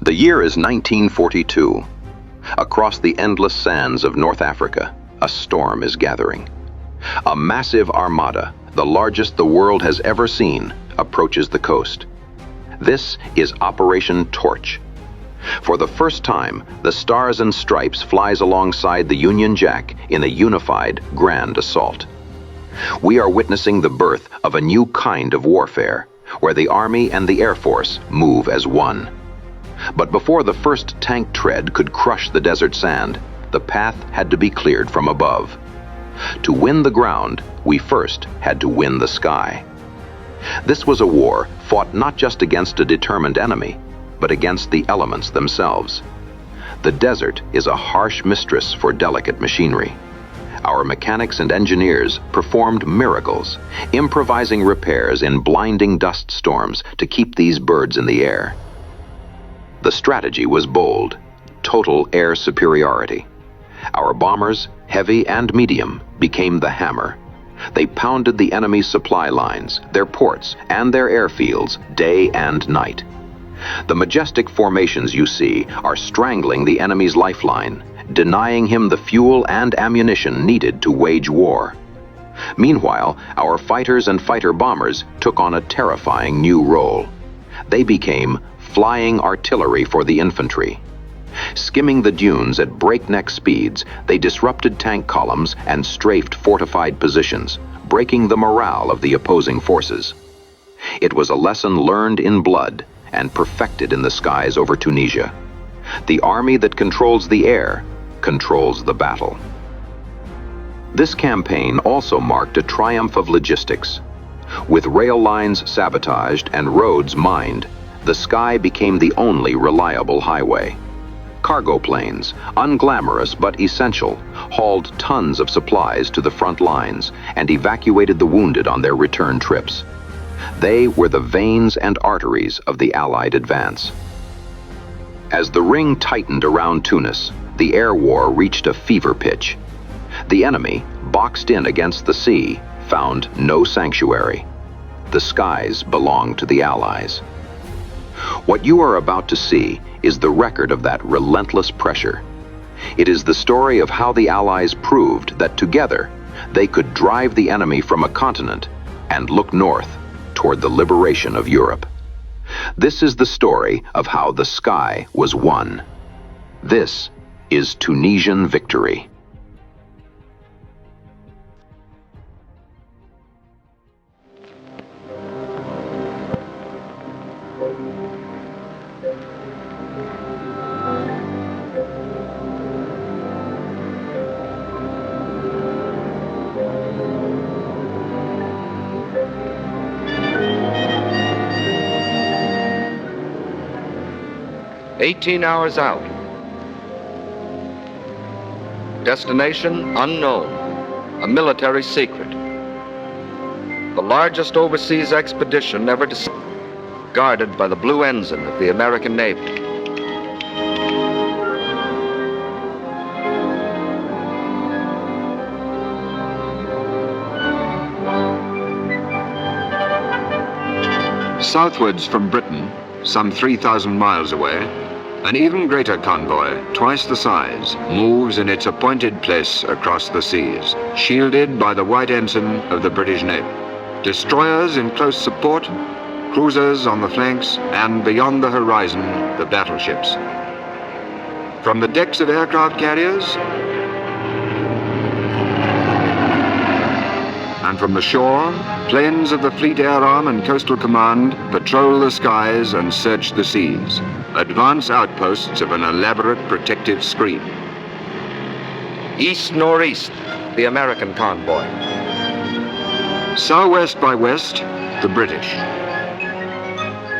The year is 1942. Across the endless sands of North Africa, a storm is gathering. A massive armada, the largest the world has ever seen, approaches the coast. This is Operation Torch. For the first time, the Stars and Stripes flies alongside the Union Jack in a unified, grand assault. We are witnessing the birth of a new kind of warfare, where the Army and the Air Force move as one. But before the first tank tread could crush the desert sand, the path had to be cleared from above. To win the ground, we first had to win the sky. This was a war fought not just against a determined enemy, but against the elements themselves. The desert is a harsh mistress for delicate machinery. Our mechanics and engineers performed miracles, improvising repairs in blinding dust storms to keep these birds in the air. The strategy was bold: total air superiority. Our bombers, heavy and medium, became the hammer. They pounded the enemy's supply lines, their ports, and their airfields day and night. The majestic formations you see are strangling the enemy's lifeline, denying him the fuel and ammunition needed to wage war. Meanwhile, our fighters and fighter bombers took on a terrifying new role. They became flying artillery for the infantry. Skimming the dunes at breakneck speeds, they disrupted tank columns and strafed fortified positions, breaking the morale of the opposing forces. It was a lesson learned in blood and perfected in the skies over Tunisia. The army that controls the air controls the battle. This campaign also marked a triumph of logistics. With rail lines sabotaged and roads mined, the sky became the only reliable highway. Cargo planes, unglamorous but essential, hauled tons of supplies to the front lines and evacuated the wounded on their return trips. They were the veins and arteries of the Allied advance. As the ring tightened around Tunis, the air war reached a fever pitch. The enemy, boxed in against the sea, found no sanctuary. The skies belonged to the Allies. What you are about to see is the record of that relentless pressure. It is the story of how the Allies proved that together they could drive the enemy from a continent and look north toward the liberation of Europe. This is the story of how the sky was won. This is Tunisian Victory. "18 hours out. Destination unknown. A military secret. The largest overseas expedition ever guarded by the Blue Ensign of the American Navy. Southwards from Britain, some 3,000 miles away, an even greater convoy, twice the size, moves in its appointed place across the seas, shielded by the white ensign of the British Navy. Destroyers in close support, cruisers on the flanks, and beyond the horizon, the battleships. From the decks of aircraft carriers, and from the shore, planes of the Fleet Air Arm and Coastal Command patrol the skies and search the seas, advance outposts of an elaborate protective screen. East-northeast, the American convoy. Southwest by west, the British.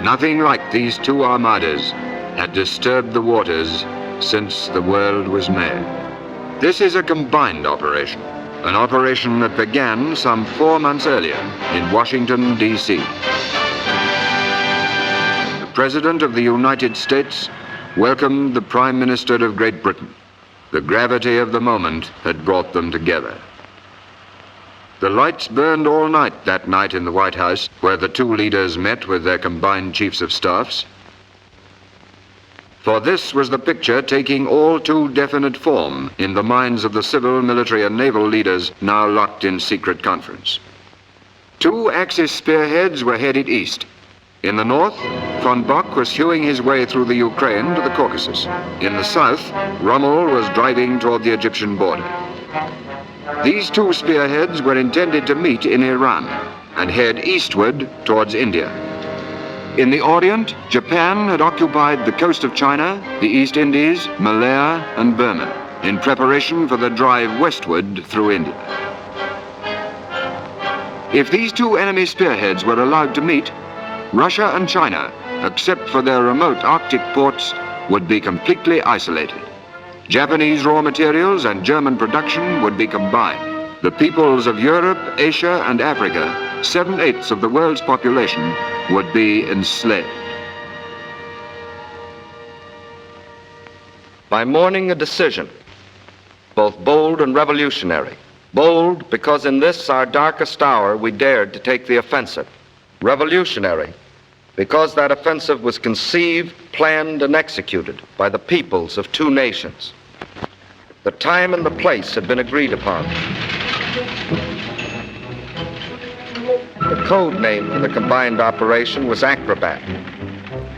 Nothing like these two armadas had disturbed the waters since the world was made. This is a combined operation. An operation that began some 4 months earlier in Washington, D.C. The President of the United States welcomed the Prime Minister of Great Britain. The gravity of the moment had brought them together. The lights burned all night that night in the White House, where the two leaders met with their combined chiefs of staffs. For this was the picture taking all too definite form in the minds of the civil, military, and naval leaders now locked in secret conference. Two Axis spearheads were headed east. In the north, von Bock was hewing his way through the Ukraine to the Caucasus. In the south, Rommel was driving toward the Egyptian border. These two spearheads were intended to meet in Iran and head eastward towards India. In the Orient, Japan had occupied the coast of China, the East Indies, Malaya, and Burma, in preparation for the drive westward through India. If these two enemy spearheads were allowed to meet, Russia and China, except for their remote Arctic ports, would be completely isolated. Japanese raw materials and German production would be combined. The peoples of Europe, Asia, and Africa, 7/8 of the world's population, would be enslaved. By morning, a decision, both bold and revolutionary. Bold because in this, our darkest hour, we dared to take the offensive. Revolutionary because that offensive was conceived, planned, and executed by the peoples of two nations. The time and the place had been agreed upon. The code name for the combined operation was Acrobat.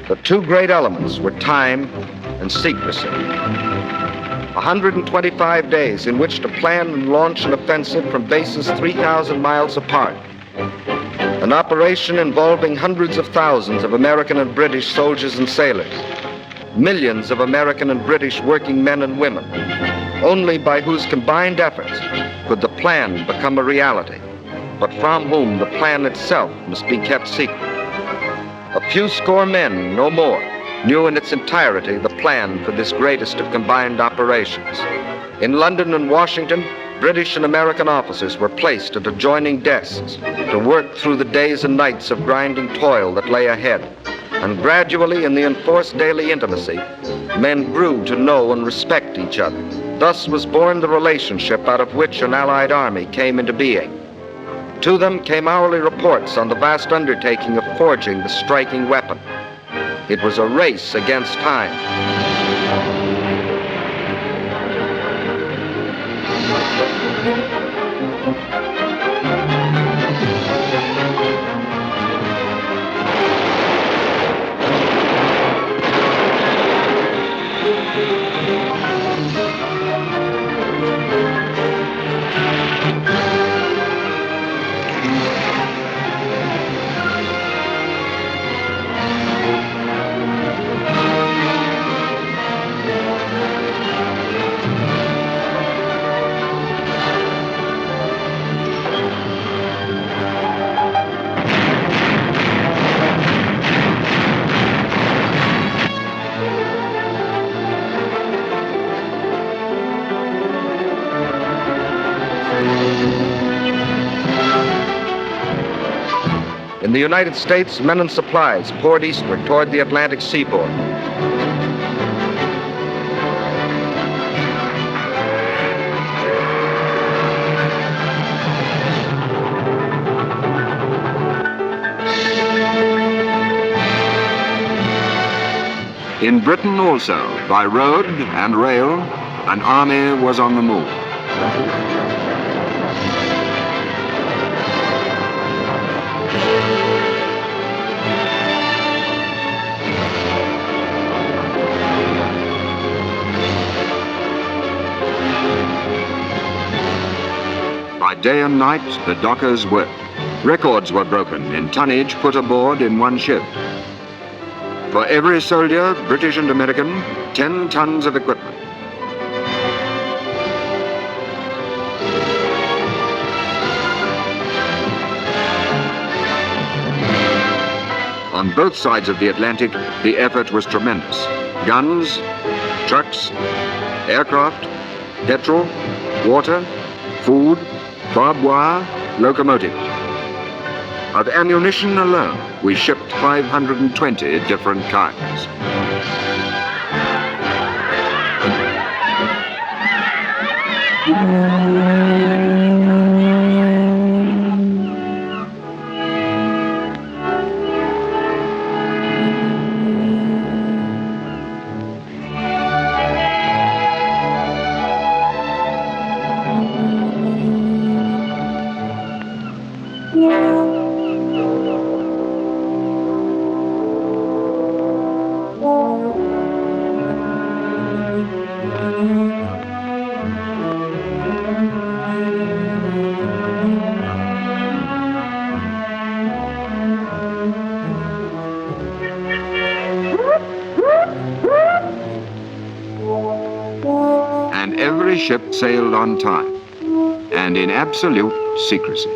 The two great elements were time and secrecy. 125 days in which to plan and launch an offensive from bases 3,000 miles apart. An operation involving hundreds of thousands of American and British soldiers and sailors. Millions of American and British working men and women, only by whose combined efforts could the plan become a reality, but from whom the plan itself must be kept secret. A few score men, no more, knew in its entirety the plan for this greatest of combined operations. In London and Washington, British and American officers were placed at adjoining desks to work through the days and nights of grinding toil that lay ahead. And gradually, in the enforced daily intimacy, men grew to know and respect each other. Thus was born the relationship out of which an Allied army came into being. To them came hourly reports on the vast undertaking of forging the striking weapon. It was a race against time. In the United States, men and supplies poured eastward toward the Atlantic seaboard. In Britain also, by road and rail, an army was on the move. By day and night, the dockers worked. Records were broken in tonnage put aboard in one ship. For every soldier, British and American, 10 tons of equipment. On both sides of the Atlantic, the effort was tremendous. Guns, trucks, aircraft, petrol, water, food, barbed wire, locomotives. Of ammunition alone, we shipped 520 different kinds. And every ship sailed on time and in absolute secrecy.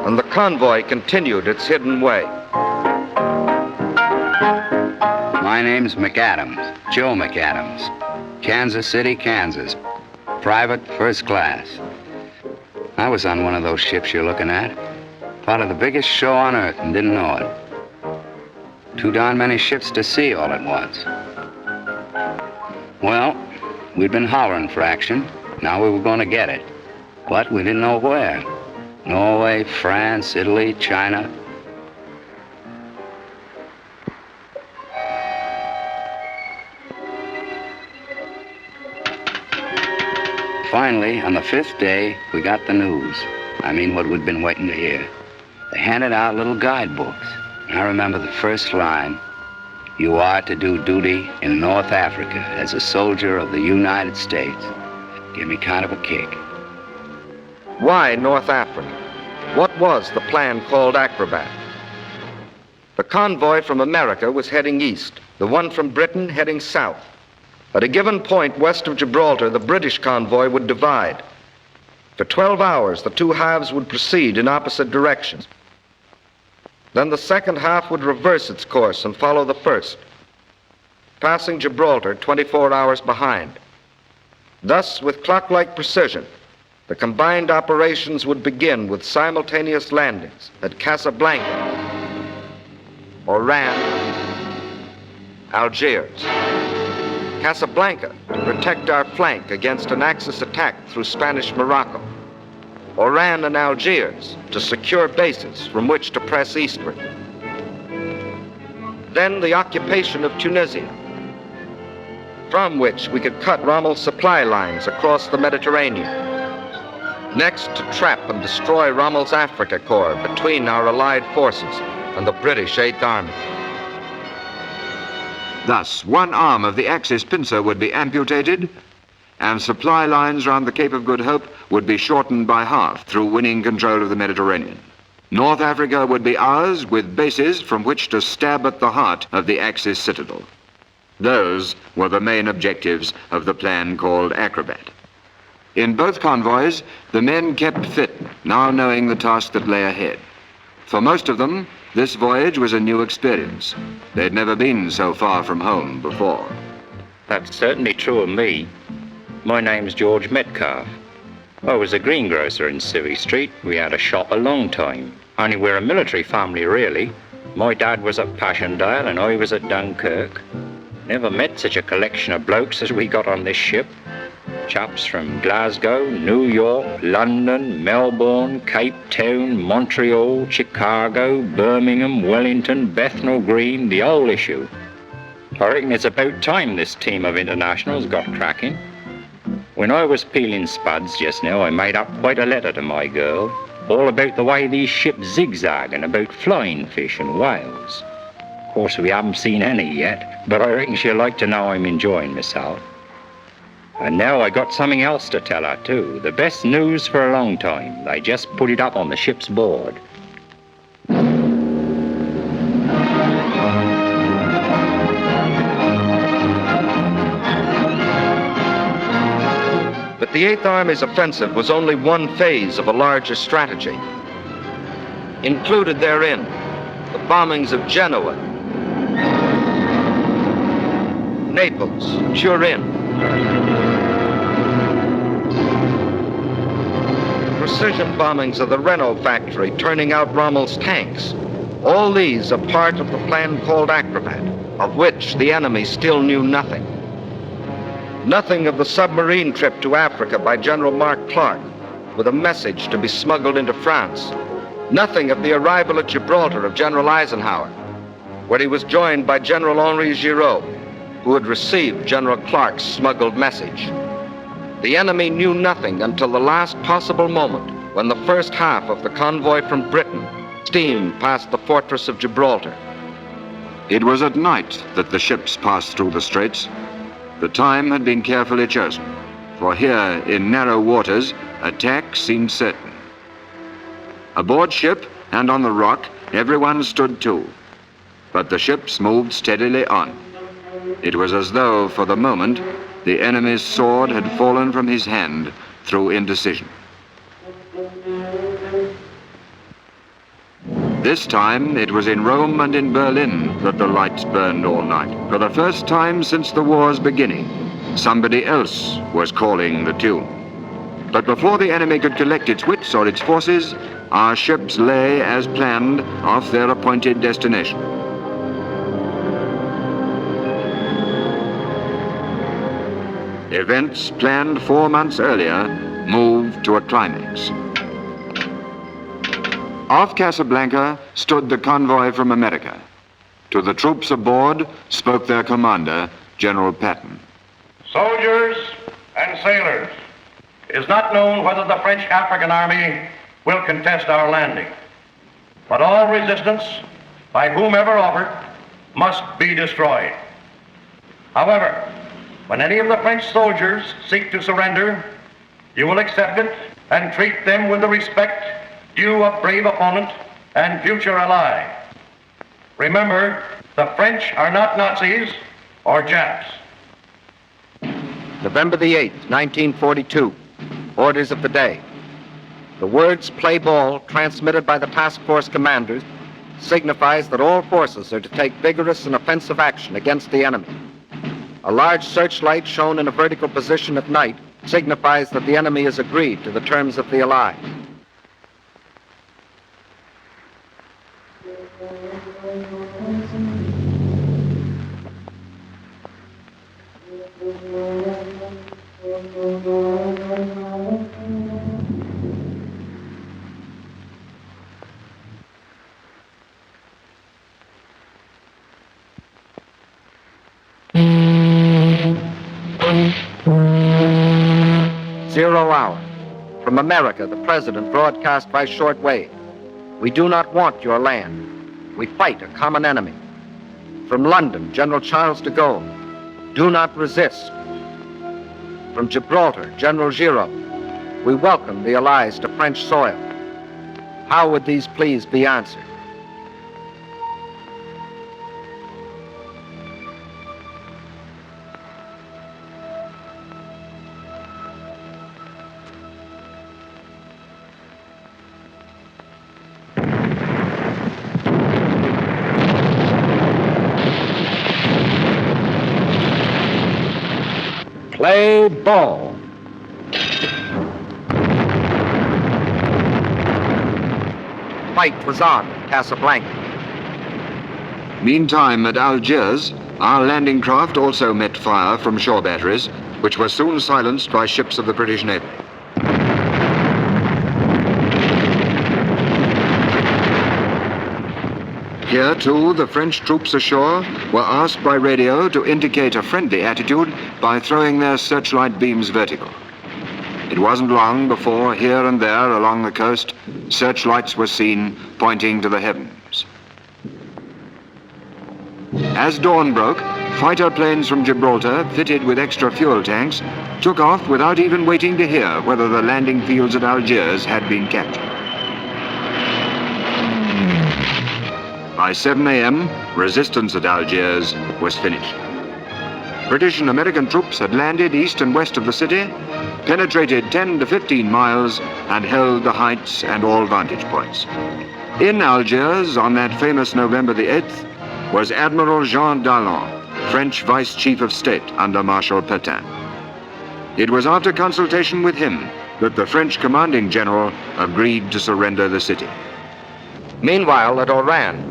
And the convoy continued its hidden way. My name's McAdams, Joe McAdams, Kansas City, Kansas, private first class. I was on one of those ships you're looking at, part of the biggest show on earth and didn't know it. Too darn many ships to see all at once. Well, we'd been hollering for action. Now we were going to get it, but we didn't know where. Norway, France, Italy, China. Finally, on the 5th day, we got the news. I mean, what we'd been waiting to hear. They handed out little guidebooks. I remember the first line, "You are to do duty in North Africa as a soldier of the United States." Gave me kind of a kick. Why North Africa? What was the plan called Acrobat? The convoy from America was heading east, the one from Britain heading south. At a given point west of Gibraltar, the British convoy would divide. For 12 hours, the two halves would proceed in opposite directions. Then the second half would reverse its course and follow the first, passing Gibraltar 24 hours behind. Thus, with clock-like precision, the combined operations would begin with simultaneous landings at Casablanca, Oran, Algiers. Casablanca to protect our flank against an Axis attack through Spanish Morocco. Oran and Algiers to secure bases from which to press eastward. Then the occupation of Tunisia, from which we could cut Rommel's supply lines across the Mediterranean. Next, to trap and destroy Rommel's Africa Corps between our allied forces and the British 8th Army. Thus, one arm of the Axis pincer would be amputated, and supply lines round the Cape of Good Hope would be shortened by half through winning control of the Mediterranean. North Africa would be ours, with bases from which to stab at the heart of the Axis citadel. Those were the main objectives of the plan called Acrobat. In both convoys, the men kept fit, now knowing the task that lay ahead. For most of them, this voyage was a new experience. They'd never been so far from home before. That's certainly true of me. My name's George Metcalf. I was a greengrocer in Civvy Street. We had a shop a long time. Only we're a military family, really. My dad was at Passchendaele and I was at Dunkirk. Never met such a collection of blokes as we got on this ship. Chaps from Glasgow, New York, London, Melbourne, Cape Town, Montreal, Chicago, Birmingham, Wellington, Bethnal Green, the whole issue. I reckon it's about time this team of internationals got cracking. When I was peeling spuds just now, I made up quite a letter to my girl, all about the way these ships zigzag and about flying fish and whales. Of course, we haven't seen any yet, but I reckon she'll like to know I'm enjoying myself. And now I got something else to tell her too. The best news for a long time. They just put it up on the ship's board. But the Eighth Army's offensive was only one phase of a larger strategy. Included therein, the bombings of Genoa, Naples, Turin, precision bombings of the Renault factory turning out Rommel's tanks. All these are part of the plan called Acrobat, of which the enemy still knew nothing. Nothing of the submarine trip to Africa by General Mark Clark, with a message to be smuggled into France. Nothing of the arrival at Gibraltar of General Eisenhower, where he was joined by General Henri Giraud, who had received General Clark's smuggled message. The enemy knew nothing until the last possible moment, when the first half of the convoy from Britain steamed past the fortress of Gibraltar. It was at night that the ships passed through the straits. The time had been carefully chosen, for here in narrow waters, attack seemed certain. Aboard ship and on the rock, everyone stood to, but the ships moved steadily on. It was as though, for the moment, the enemy's sword had fallen from his hand through indecision. This time, it was in Rome and in Berlin that the lights burned all night. For the first time since the war's beginning, somebody else was calling the tune. But before the enemy could collect its wits or its forces, our ships lay, as planned, off their appointed destination. Events planned 4 months earlier moved to a climax. Off Casablanca stood the convoy from America. To the troops aboard spoke their commander, General Patton. Soldiers and sailors, it is not known whether the French African army will contest our landing. But all resistance, by whomever offered, must be destroyed. However, when any of the French soldiers seek to surrender, you will accept it and treat them with the respect due a brave opponent and future ally. Remember, the French are not Nazis or Japs. November the 8th, 1942. Orders of the day. The words "play ball," transmitted by the task force commanders, signifies that all forces are to take vigorous and offensive action against the enemy. A large searchlight shown in a vertical position at night signifies that the enemy has agreed to the terms of the allies. Zero hour. From America, the President broadcast by shortwave. We do not want your land. We fight a common enemy. From London, General Charles de Gaulle. Do not resist. From Gibraltar, General Giraud. We welcome the Allies to French soil. How would these pleas be answered? Play ball. Fight was on at Casablanca. Meantime, at Algiers, our landing craft also met fire from shore batteries, which were soon silenced by ships of the British Navy. Here, too, the French troops ashore were asked by radio to indicate a friendly attitude by throwing their searchlight beams vertical. It wasn't long before, here and there along the coast, searchlights were seen pointing to the heavens. As dawn broke, fighter planes from Gibraltar, fitted with extra fuel tanks, took off without even waiting to hear whether the landing fields at Algiers had been captured. By 7 a.m., resistance at Algiers was finished. British and American troops had landed east and west of the city, penetrated 10 to 15 miles, and held the heights and all vantage points. In Algiers, on that famous November the 8th, was Admiral Jean Dallon, French Vice Chief of State under Marshal Pétain. It was after consultation with him that the French commanding general agreed to surrender the city. Meanwhile, at Oran,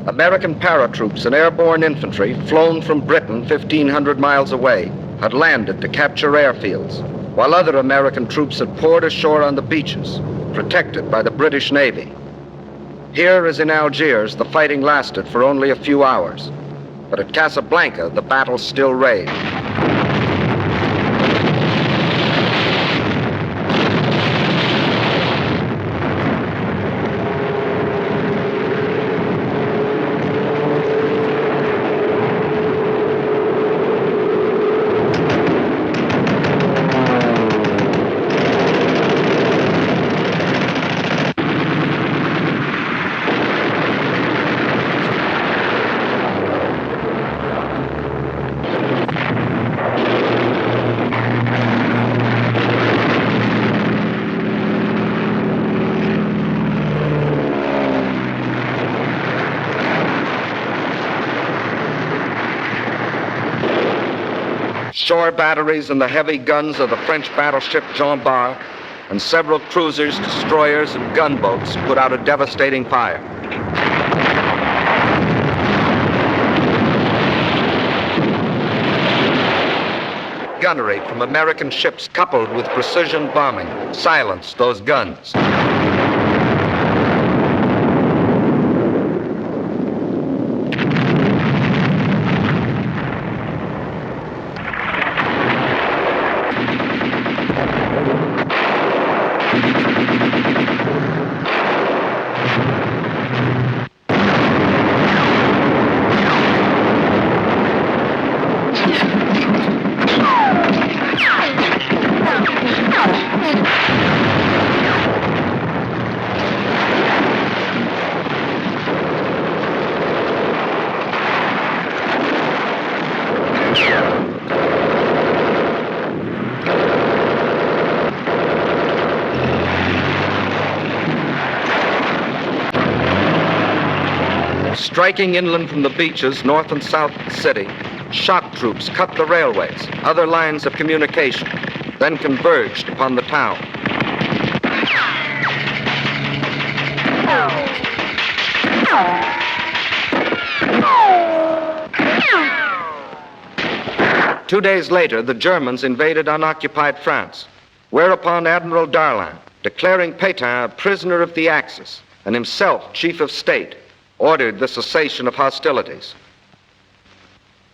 American paratroops and airborne infantry, flown from Britain 1,500 miles away, had landed to capture airfields, while other American troops had poured ashore on the beaches, protected by the British Navy. Here, as in Algiers, the fighting lasted for only a few hours, but at Casablanca, the battle still raged. Shore batteries and the heavy guns of the French battleship Jean Bart and several cruisers, destroyers, and gunboats put out a devastating fire. Gunnery from American ships, coupled with precision bombing, silenced those guns. Striking inland from the beaches north and south of the city, shock troops cut the railways, other lines of communication, then converged upon the town. Two days later, the Germans invaded unoccupied France, whereupon Admiral Darlan, declaring Pétain a prisoner of the Axis and himself chief of state, ordered the cessation of hostilities.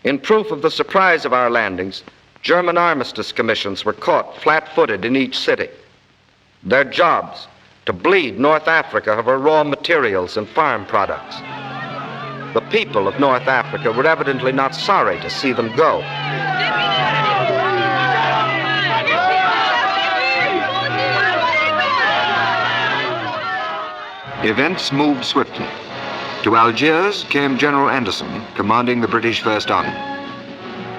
In proof of the surprise of our landings, German armistice commissions were caught flat-footed in each city. Their jobs, to bleed North Africa of her raw materials and farm products. The people of North Africa were evidently not sorry to see them go. Events moved swiftly. To Algiers came General Anderson, commanding the British First Army.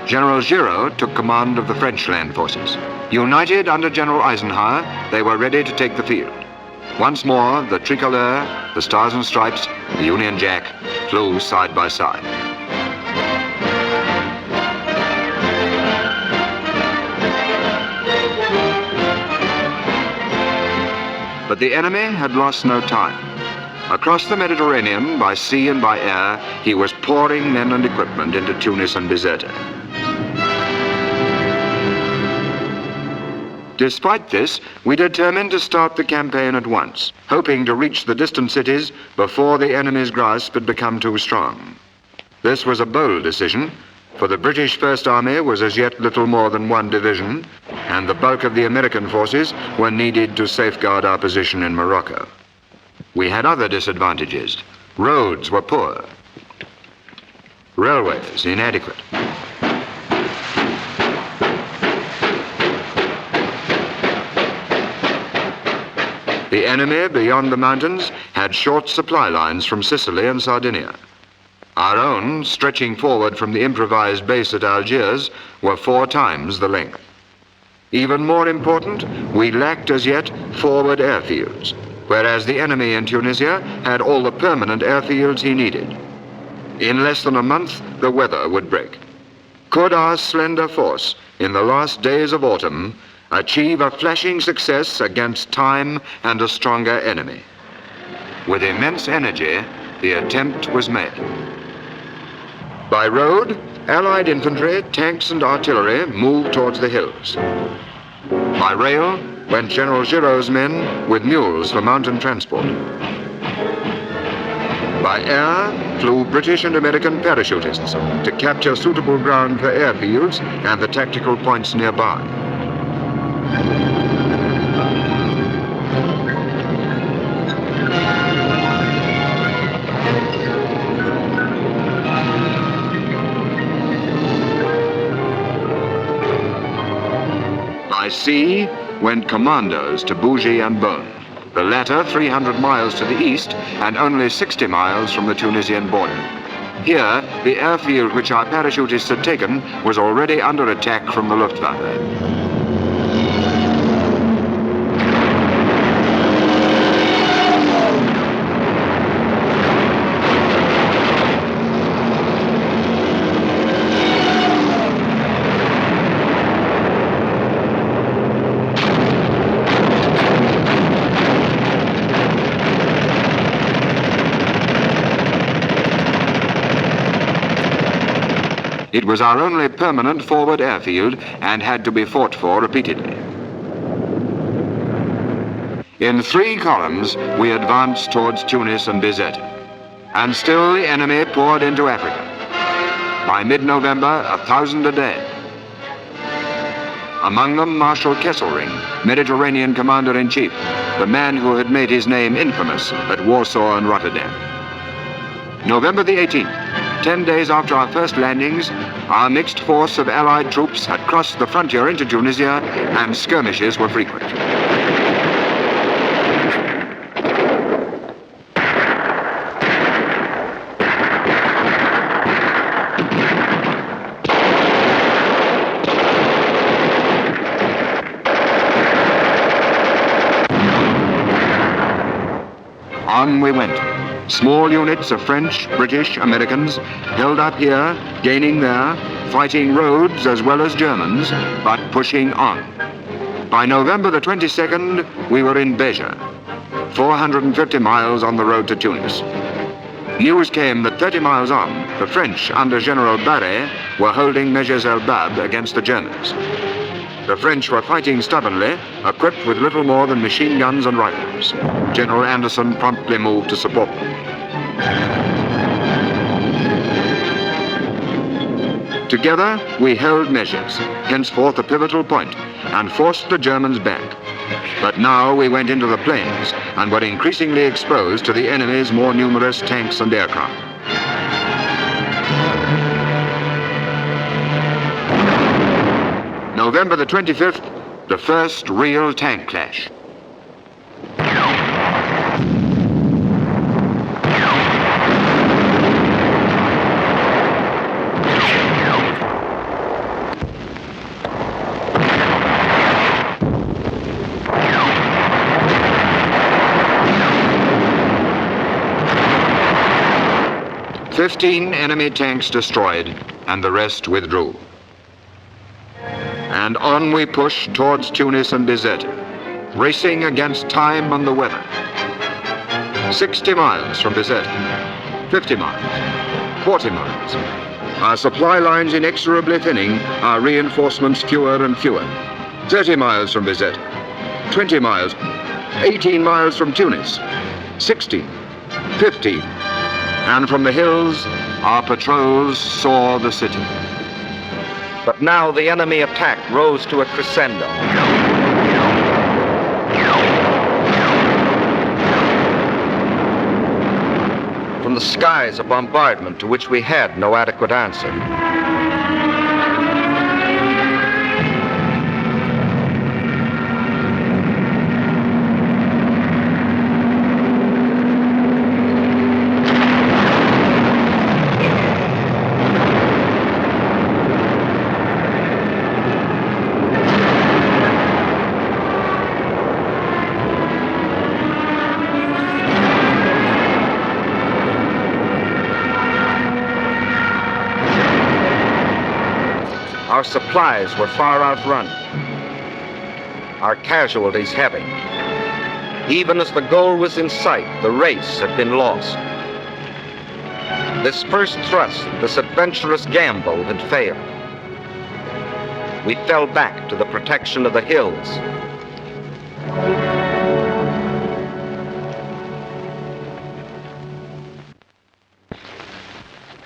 General Giraud took command of the French land forces. United under General Eisenhower, they were ready to take the field. Once more, the tricolor, the Stars and Stripes, the Union Jack flew side by side. But the enemy had lost no time. Across the Mediterranean, by sea and by air, he was pouring men and equipment into Tunis and Bizerte. Despite this, we determined to start the campaign at once, hoping to reach the distant cities before the enemy's grasp had become too strong. This was a bold decision, for the British First Army was as yet little more than one division, and the bulk of the American forces were needed to safeguard our position in Morocco. We had other disadvantages. Roads were poor. Railways inadequate. The enemy beyond the mountains had short supply lines from Sicily and Sardinia. Our own, stretching forward from the improvised base at Algiers, were 4 times the length. Even more important, we lacked as yet forward airfields, whereas the enemy in Tunisia had all the permanent airfields he needed. In less than a month, the weather would break. Could our slender force, in the last days of autumn, achieve a flashing success against time and a stronger enemy? With immense energy, the attempt was made. By road, Allied infantry, tanks and artillery moved towards the hills. By rail went General Giraud's men with mules for mountain transport. By air flew British and American parachutists to capture suitable ground for airfields and the tactical points nearby. By sea went commandos to Bougie and Beaune, the latter 300 miles to the east and only 60 miles from the Tunisian border. Here, the airfield which our parachutists had taken was already under attack from the Luftwaffe. It was our only permanent forward airfield and had to be fought for repeatedly. In 3 columns, we advanced towards Tunis and Bizerte, and still the enemy poured into Africa. By mid-November, 1,000 a day. Among them, Marshal Kesselring, Mediterranean Commander-in-Chief, the man who had made his name infamous at Warsaw and Rotterdam. November the 18th. 10 days after our first landings, our mixed force of Allied troops had crossed the frontier into Tunisia, and skirmishes were frequent. On we went. Small units of French, British, Americans held up here, gaining there, fighting roads as well as Germans, but pushing on. By November the 22nd, we were in Béja, 450 miles on the road to Tunis. News came that 30 miles on, the French, under General Mareth, were holding Meges el Bab against the Germans. The French were fighting stubbornly, equipped with little more than machine guns and rifles. General Anderson promptly moved to support them. Together, we held Meges, henceforth a pivotal point, and forced the Germans back. But now we went into the plains and were increasingly exposed to the enemy's more numerous tanks and aircraft. November the 25th, the first real tank clash. "15 enemy tanks destroyed, and the rest withdrew. And on we pushed towards Tunis and Bizerte, racing against time and the weather. 60 miles from Bizerte, 50 miles, 40 miles. Our supply lines inexorably thinning, our reinforcements fewer and fewer. 30 miles from Bizet, 20 miles, 18 miles from Tunis, 16, 15, and from the hills, our patrols saw the city. But now the enemy attack rose to a crescendo. From the skies, a bombardment to which we had no adequate answer. Our supplies were far outrun, our casualties heavy. Even as the goal was in sight, the race had been lost. This first thrust, this adventurous gamble had failed. We fell back to the protection of the hills.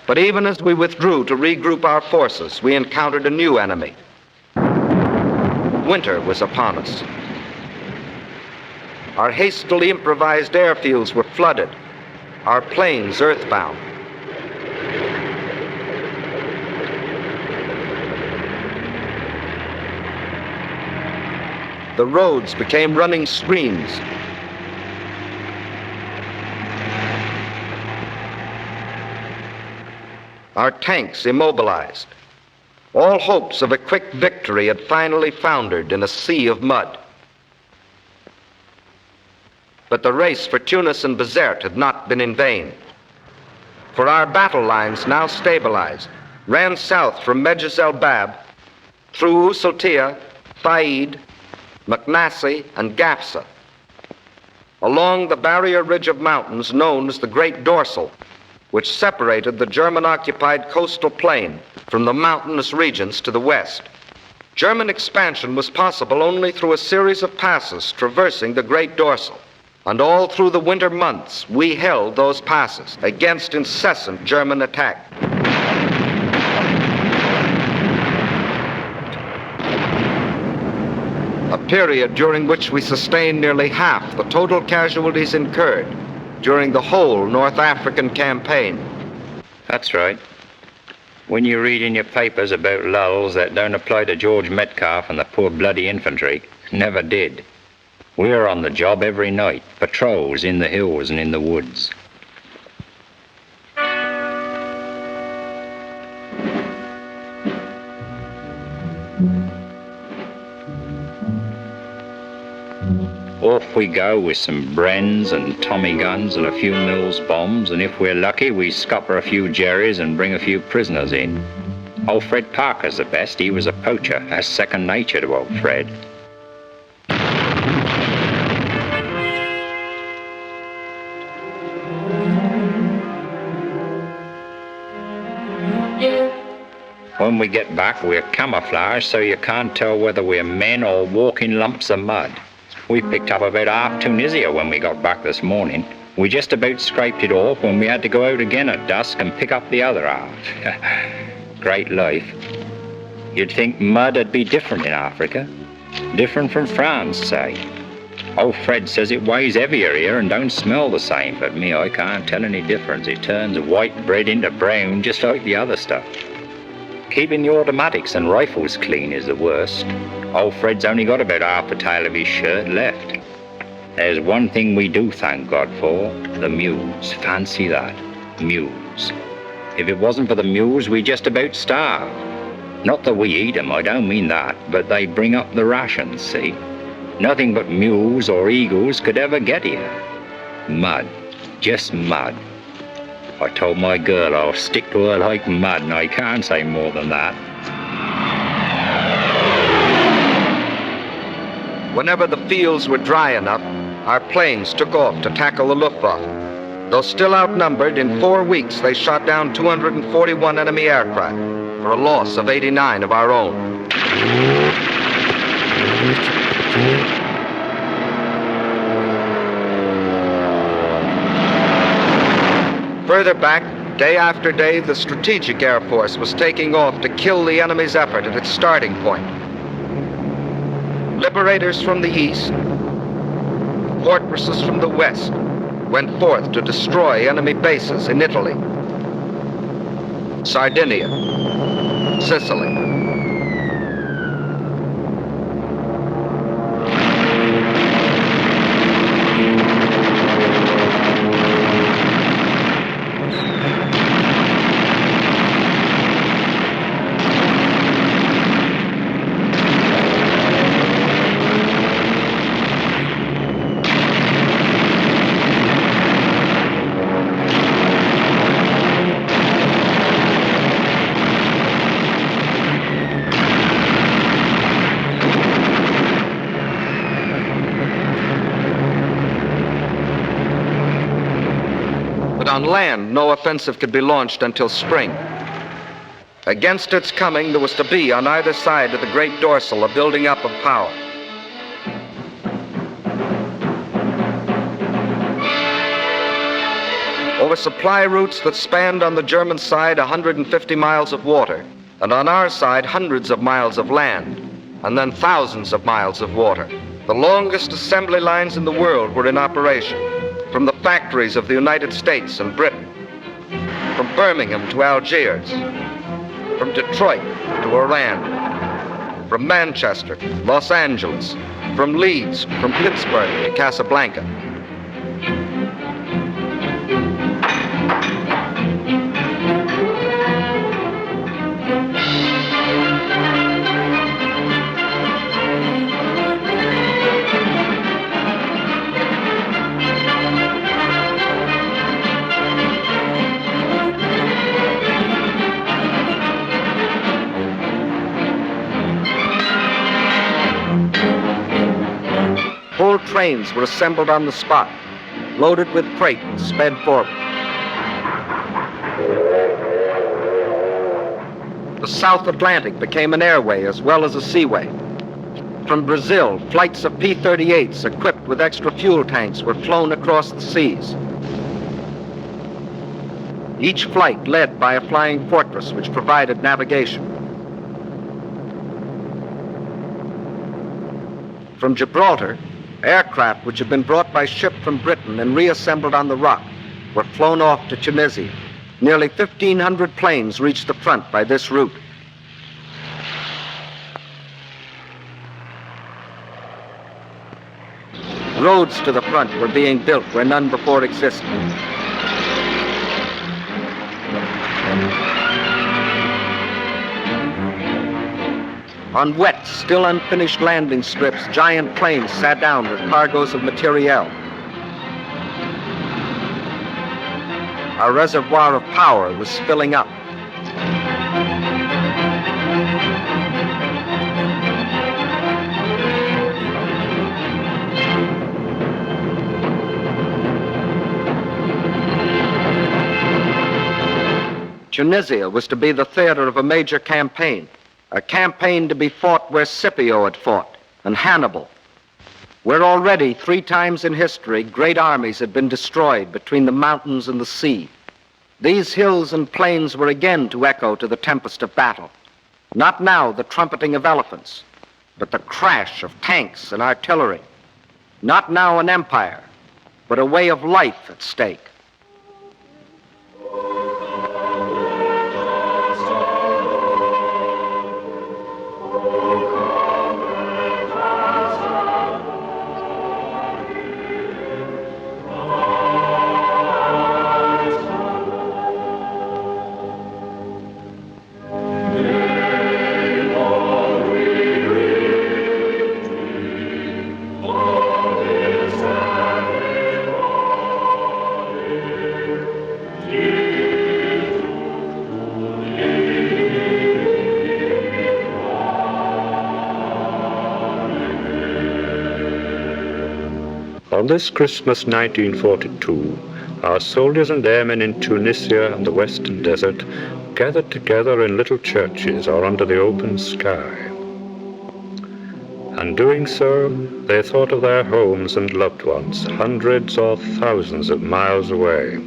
But even as we withdrew to regroup our forces, we encountered a new enemy. Winter was upon us. Our hastily improvised airfields were flooded, our planes earthbound. The roads became running streams. Our tanks immobilized. All hopes of a quick victory had finally foundered in a sea of mud. But the race for Tunis and Bizerte had not been in vain. For our battle lines, now stabilized, ran south from Medjez el Bab through Usultia, Faid, Maknassi, and Gafsa, along the barrier ridge of mountains known as the Great Dorsal, which separated the German-occupied coastal plain from the mountainous regions to the west. German expansion was possible only through a series of passes traversing the Great Dorsal. And all through the winter months, we held those passes against incessant German attack. A period during which we sustained nearly half the total casualties incurred during the whole North African campaign. That's right. When you read in your papers about lulls that don't apply to George Metcalfe and the poor bloody infantry, never did. We're on the job every night, patrols in the hills and in the woods. Off we go with some Brens and Tommy guns and a few Mills bombs, and if we're lucky, we scupper a few Jerrys and bring a few prisoners in. Old Fred Parker's the best. He was a poacher. That's second nature to old Fred. When we get back, we're camouflaged so you can't tell whether we're men or walking lumps of mud. We picked up about half Tunisia when we got back this morning. We just about scraped it off when we had to go out again at dusk and pick up the other half. Great life. You'd think mud would be different in Africa. Different from France, say. Old Fred says it weighs heavier here and don't smell the same, but me, I can't tell any difference. It turns white bread into brown just like the other stuff. Keeping the automatics and rifles clean is the worst. Old Fred's only got about half the tail of his shirt left. There's one thing we do thank God for, the mules. Fancy that, mules. If it wasn't for the mules, we'd just about starve. Not that we eat them, I don't mean that, but they bring up the rations, see? Nothing but mules or eagles could ever get here. Mud, just mud. I told my girl I'll stick to her like mud, and I can't say more than that. Whenever the fields were dry enough, our planes took off to tackle the Luftwaffe. Though still outnumbered, in 4 weeks they shot down 241 enemy aircraft, for a loss of 89 of our own. Further back, day after day, the strategic air force was taking off to kill the enemy's effort at its starting point. Liberators from the east, fortresses from the west, went forth to destroy enemy bases in Italy, Sardinia, Sicily. On land, no offensive could be launched until spring. Against its coming, there was to be, on either side of the great Dorsal, a building up of power. Over supply routes that spanned on the German side 150 miles of water, and on our side hundreds of miles of land, and then thousands of miles of water. The longest assembly lines in the world were in operation, from the factories of the United States and Britain, from Birmingham to Algiers, from Detroit to Oran, from Manchester to Los Angeles, from Leeds, from Pittsburgh to Casablanca. Whole trains were assembled on the spot, loaded with freight and sped forward. The South Atlantic became an airway as well as a seaway. From Brazil, flights of P-38s equipped with extra fuel tanks were flown across the seas. Each flight led by a flying fortress which provided navigation. From Gibraltar, aircraft which had been brought by ship from Britain and reassembled on the Rock were flown off to Tunisia. Nearly 1,500 planes reached the front by this route. Roads to the front were being built where none before existed. On wet, still unfinished landing strips, giant planes sat down with cargoes of materiel. Our reservoir of power was filling up. Tunisia was to be the theater of a major campaign. A campaign to be fought where Scipio had fought, and Hannibal, where already 3 times in history great armies had been destroyed between the mountains and the sea. These hills and plains were again to echo to the tempest of battle. Not now the trumpeting of elephants, but the crash of tanks and artillery. Not now an empire, but a way of life at stake. On this Christmas 1942, our soldiers and airmen in Tunisia and the Western Desert gathered together in little churches or under the open sky. and doing so, they thought of their homes and loved ones, hundreds or thousands of miles away.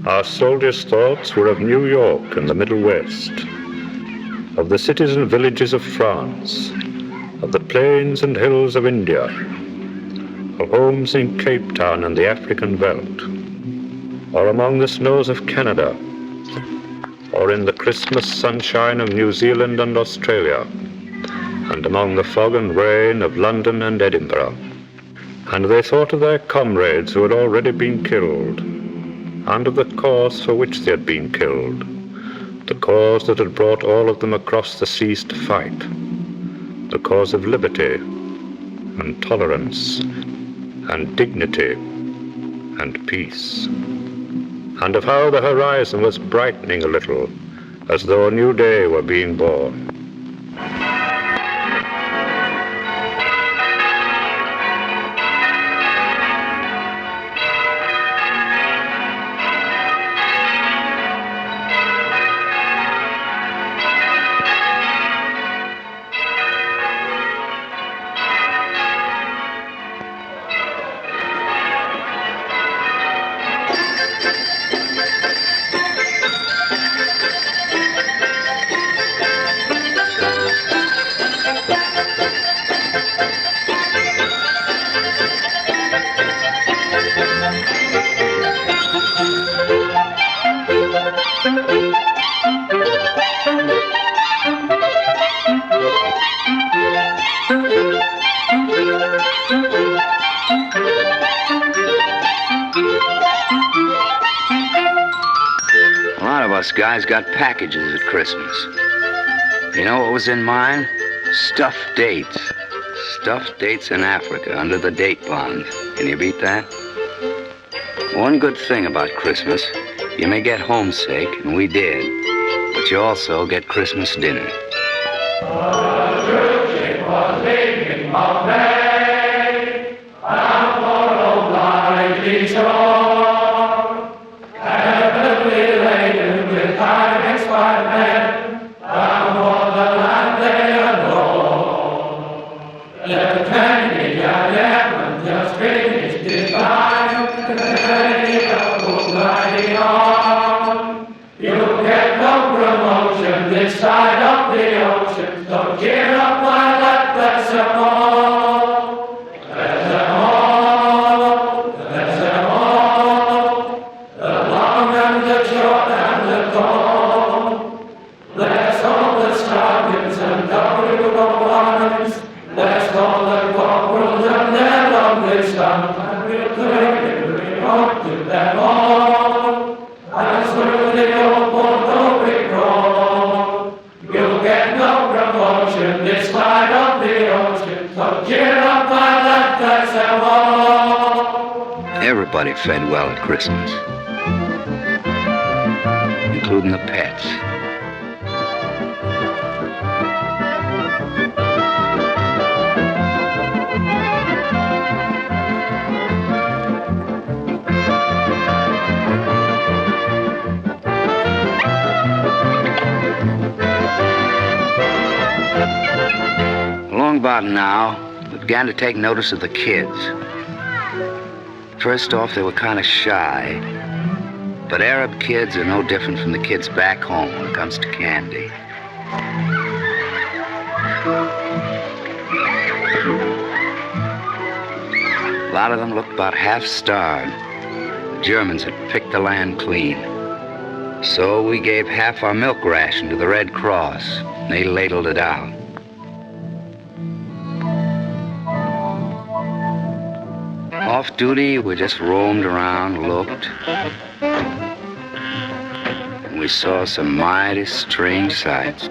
Our soldiers' thoughts were of New York and the Middle West, of the cities and villages of France, of the plains and hills of India, of homes in Cape Town and the African veldt, or among the snows of Canada, or in the Christmas sunshine of New Zealand and Australia, and among the fog and rain of London and Edinburgh. And they thought of their comrades who had already been killed, and of the cause for which they had been killed, the cause that had brought all of them across the seas to fight, the cause of liberty and tolerance and dignity and peace, and of how the horizon was brightening a little, as though a new day were being born. A lot of us guys got packages at Christmas. You know what was in mine? Stuffed dates. Stuffed dates in Africa under the date bond. Can you beat that? One good thing about Christmas, you may get homesick, and we did, but you also get Christmas dinner. Everybody fed well at Christmas, including the pets. Along about now, we began to take notice of the kids. First off, they were kind of shy, but Arab kids are no different from the kids back home when it comes to candy. A lot of them looked about half-starved. The Germans had picked the land clean. So we gave half our milk ration to the Red Cross, and they ladled it out. Off duty, we just roamed around, looked, and we saw some mighty strange sights.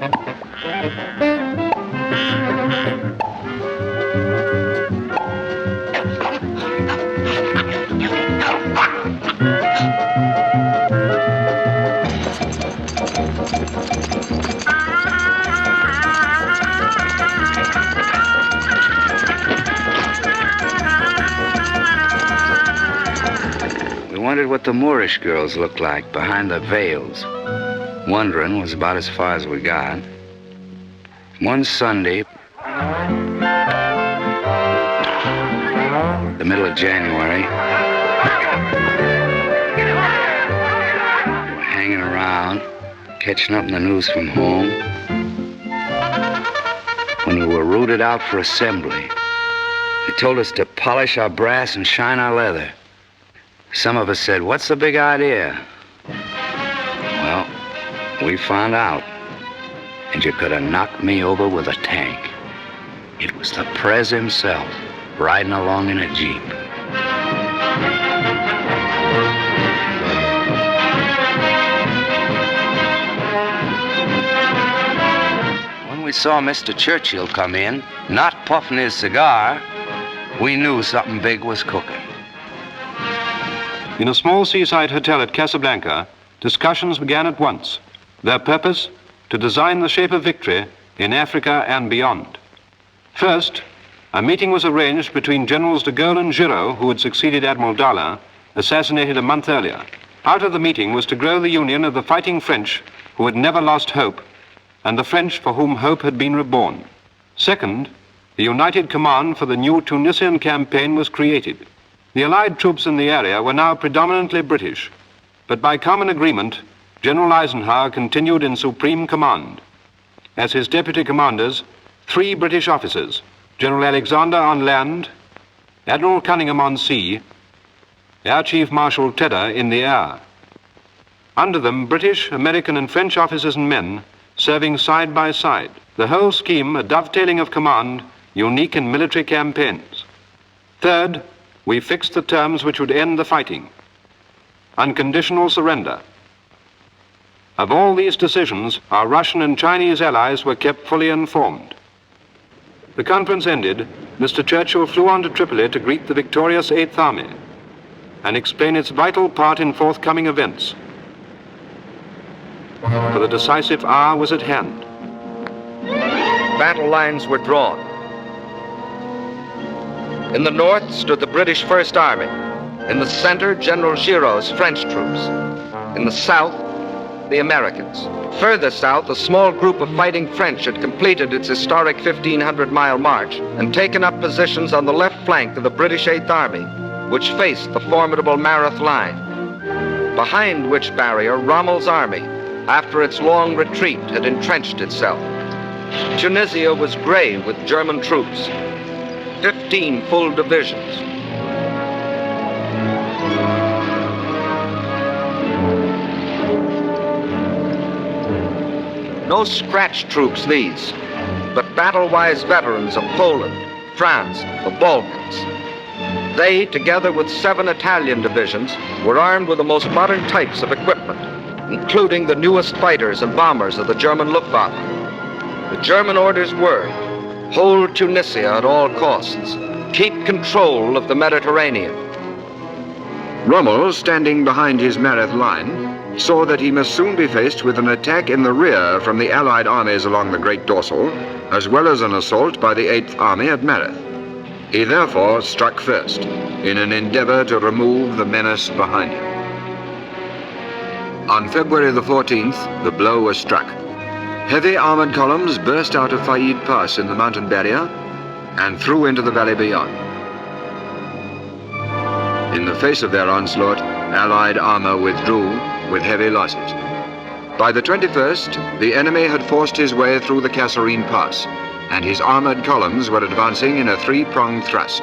Wondered what the Moorish girls looked like behind the veils. Wondering was about as far as we got. One Sunday, the middle of January, we're hanging around, catching up in the news from home, when we were routed out for assembly. They told us to polish our brass and shine our leather. Some of us said, "What's the big idea?" Well, we found out. And you could have knocked me over with a tank. It was the Prez himself, riding along in a Jeep. When we saw Mr. Churchill come in, not puffing his cigar, we knew something big was cooking. In a small seaside hotel at Casablanca, discussions began at once. Their purpose? To design the shape of victory in Africa and beyond. First, a meeting was arranged between Generals de Gaulle and Giraud, who had succeeded Admiral Darlan, assassinated a month earlier. Out of the meeting was to grow the union of the fighting French, who had never lost hope, and the French for whom hope had been reborn. Second, the united command for the new Tunisian campaign was created. The Allied troops in the area were now predominantly British, but by common agreement, General Eisenhower continued in supreme command. As his deputy commanders, 3 British officers, General Alexander on land, Admiral Cunningham on sea, Air Chief Marshal Tedder in the air. Under them, British, American, and French officers and men serving side by side. The whole scheme a dovetailing of command, unique in military campaigns. Third, we fixed the terms which would end the fighting. Unconditional surrender. Of all these decisions, our Russian and Chinese allies were kept fully informed. The conference ended, Mr. Churchill flew on to Tripoli to greet the victorious 8th Army and explain its vital part in forthcoming events. For the decisive hour was at hand. Battle lines were drawn. In the north stood the British First Army. In the center, General Giraud's French troops. In the south, the Americans. Further south, a small group of fighting French had completed its historic 1,500-mile march and taken up positions on the left flank of the British 8th Army, which faced the formidable Mareth line, behind which barrier Rommel's army, after its long retreat, had entrenched itself. Tunisia was gray with German troops, 15 full divisions. No scratch troops, these, but battle-wise veterans of Poland, France, the Balkans. They, together with 7 Italian divisions, were armed with the most modern types of equipment, including the newest fighters and bombers of the German Luftwaffe. The German orders were, hold Tunisia at all costs, keep control of the Mediterranean. Rommel, standing behind his Mareth line, saw that he must soon be faced with an attack in the rear from the Allied armies along the Great Dorsal, as well as an assault by the 8th Army at Mareth. He therefore struck first, in an endeavor to remove the menace behind him. On February the 14th, the blow was struck. Heavy armored columns burst out of Faid Pass in the mountain barrier and through into the valley beyond. In the face of their onslaught, Allied armor withdrew with heavy losses. By the 21st, the enemy had forced his way through the Kasserine Pass, and his armored columns were advancing in a 3-pronged thrust.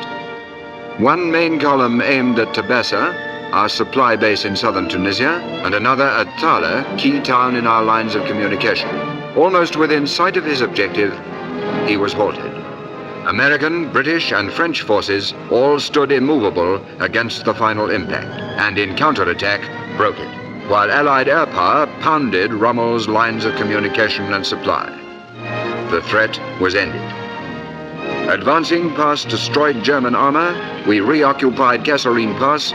One main column aimed at Tabessa, our supply base in southern Tunisia, and another at Thala, key town in our lines of communication. Almost within sight of his objective, he was halted. American, British, and French forces all stood immovable against the final impact, and in counterattack broke it, while Allied air power pounded Rommel's lines of communication and supply. The threat was ended. Advancing past destroyed German armor, we reoccupied Kasserine Pass,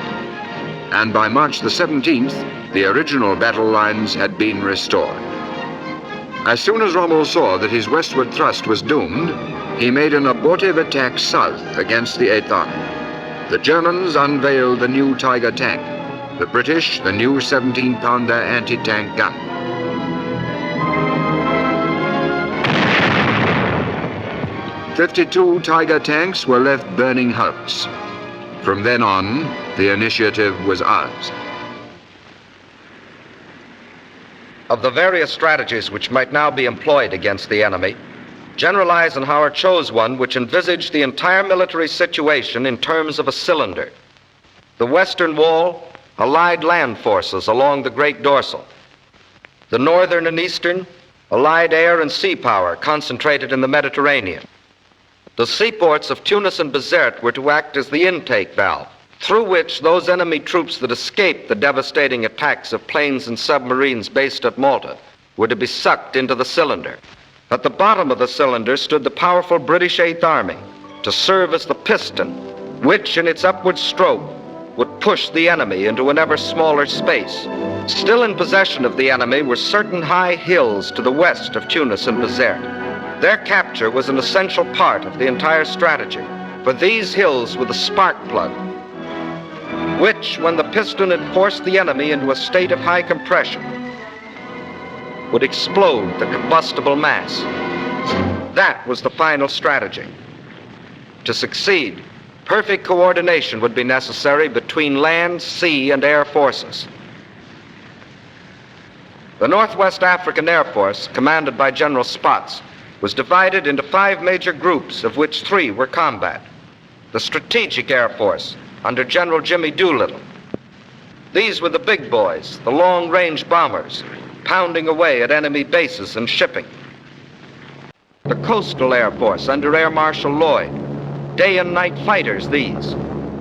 and by March the 17th, the original battle lines had been restored. As soon as Rommel saw that his westward thrust was doomed, he made an abortive attack south against the 8th Army. The Germans unveiled the new Tiger tank, the British the new 17-pounder anti-tank gun. 52 Tiger tanks were left burning hulks. From then on, the initiative was ours. Of the various strategies which might now be employed against the enemy, General Eisenhower chose one which envisaged the entire military situation in terms of a cylinder. The western wall, Allied land forces along the Great Dorsal. The northern and eastern, Allied air and sea power concentrated in the Mediterranean. The seaports of Tunis and Bizerte were to act as the intake valve, through which those enemy troops that escaped the devastating attacks of planes and submarines based at Malta were to be sucked into the cylinder. At the bottom of the cylinder stood the powerful British Eighth Army to serve as the piston, which in its upward stroke would push the enemy into an ever smaller space. Still in possession of the enemy were certain high hills to the west of Tunis and Bizerte. Their capture was an essential part of the entire strategy, for these hills were the spark plug, which, when the piston had forced the enemy into a state of high compression, would explode the combustible mass. That was the final strategy. To succeed, perfect coordination would be necessary between land, sea, and air forces. The Northwest African Air Force, commanded by General Spaatz, was divided into 5 major groups, of which 3 were combat. The Strategic Air Force, under General Jimmy Doolittle. These were the big boys, the long-range bombers, pounding away at enemy bases and shipping. The Coastal Air Force, under Air Marshal Lloyd. Day and night fighters, these,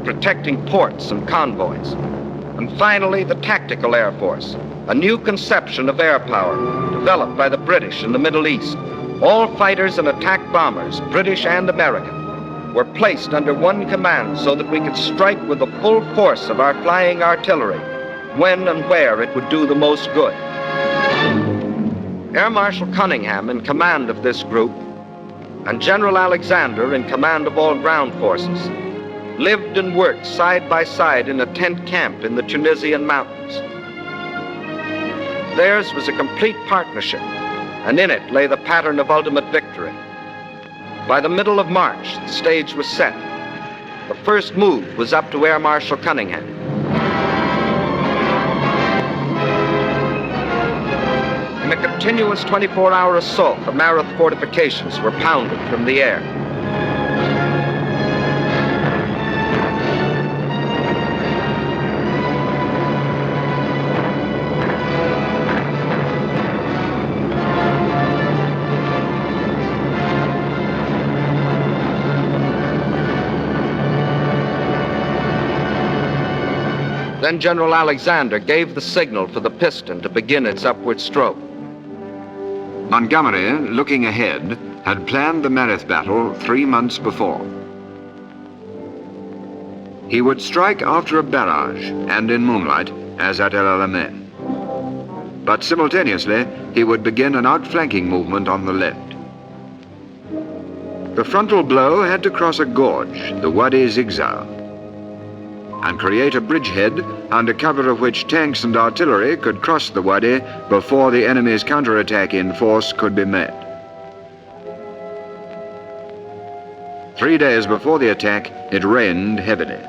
protecting ports and convoys. And finally, the Tactical Air Force, a new conception of air power developed by the British in the Middle East. All fighters and attack bombers, British and American, were placed under one command so that we could strike with the full force of our flying artillery when and where it would do the most good. Air Marshal Cunningham, in command of this group, and General Alexander, in command of all ground forces, lived and worked side by side in a tent camp in the Tunisian mountains. Theirs was a complete partnership, and in it lay the pattern of ultimate victory. By the middle of March, the stage was set. The first move was up to Air Marshal Cunningham. In a continuous 24-hour assault, the Mareth fortifications were pounded from the air. Then General Alexander gave the signal for the piston to begin its upward stroke. Montgomery, looking ahead, had planned the Mareth battle 3 months before. He would strike after a barrage and in moonlight, as at El Alamein. But simultaneously, he would begin an outflanking movement on the left. The frontal blow had to cross a gorge, the Wadi Zigzag, and create a bridgehead under cover of which tanks and artillery could cross the Wadi before the enemy's counterattack in force could be met. 3 days before the attack, it rained heavily.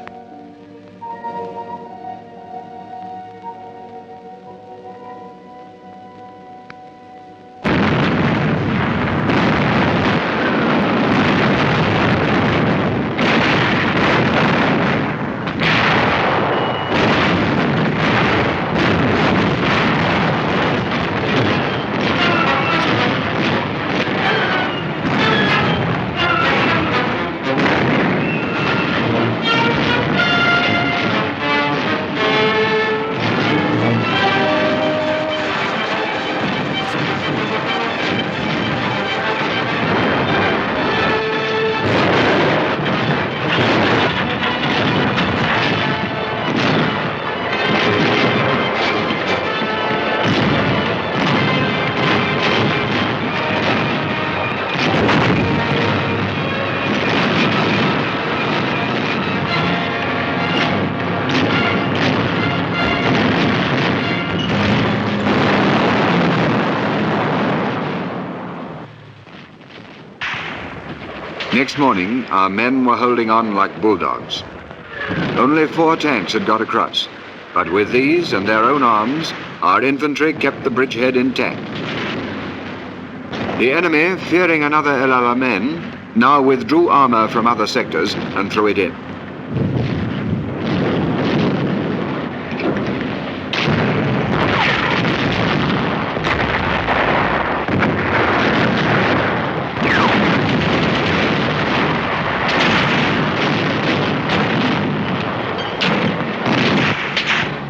Next morning, our men were holding on like bulldogs. Only 4 tanks had got across, but with these and their own arms, our infantry kept the bridgehead intact. The enemy, fearing another El Alamein, now withdrew armor from other sectors and threw it in.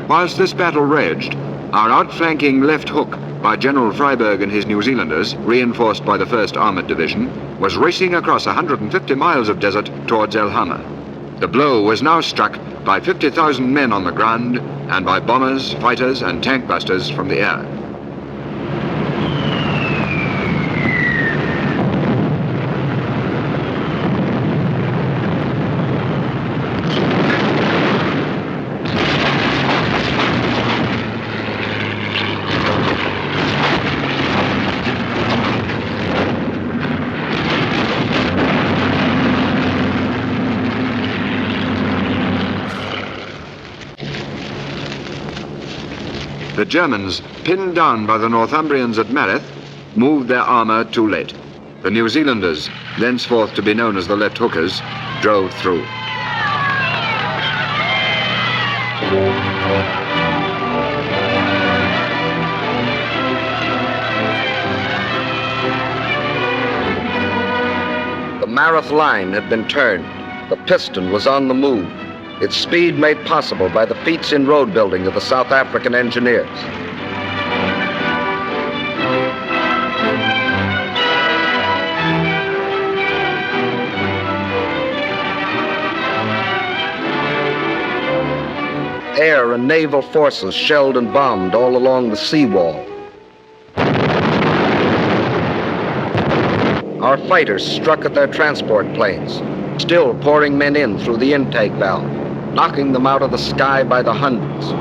Whilst this battle raged, our outflanking left hook by General Freyberg and his New Zealanders, reinforced by the 1st Armored Division, was racing across 150 miles of desert towards El Hama. The blow was now struck by 50,000 men on the ground and by bombers, fighters, and tank busters from the air. The Germans, pinned down by the Northumbrians at Mareth, moved their armor too late. The New Zealanders, thenceforth to be known as the left hookers, drove through. The Mareth line had been turned. The piston was on the move. Its speed made possible by the feats in road building of the South African engineers. Air and naval forces shelled and bombed all along the seawall. Our fighters struck at their transport planes, still pouring men in through the intake valve, knocking them out of the sky by the hundreds.